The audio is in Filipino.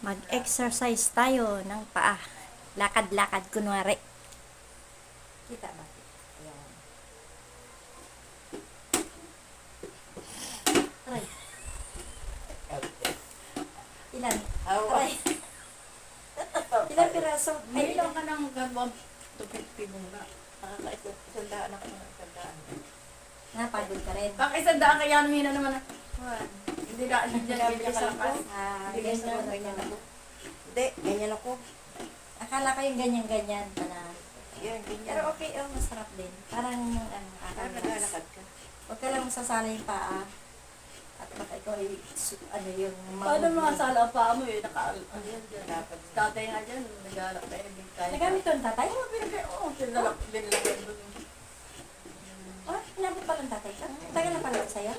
Mag-exercise tayo ng paa. Lakad-lakad kunwari. Kita ba? Ayan. Aray. Ilan? Aray. Ilang piraso? May ilang ka ng gano'n. Tupit-pit mo na. Nakakaisandaan ako ng isandaan. Napagod ka rin. Kakaisandaan kaya namin na naman. Hindi ka dyan kalakas. Hindi guys na ganyan ako. Hindi, ganyan ako. Akala ko yung ganyan-ganyan pa na. Yan, ganyan. Pero okay, oh, masarap din. Parang Parang naglalakad ka. huwag ka lang masasala yung paa. At baka ikaw ay, yung Paano mga sala pa mo eh? Ayan, dyan. Dapat. Tatay nga dyan, naglalak tayo. Nagamit ko ang tatay? Oo, pinalak din lang. Oh, inabot pa lang tatay ka? Tagal na pala sa'yo?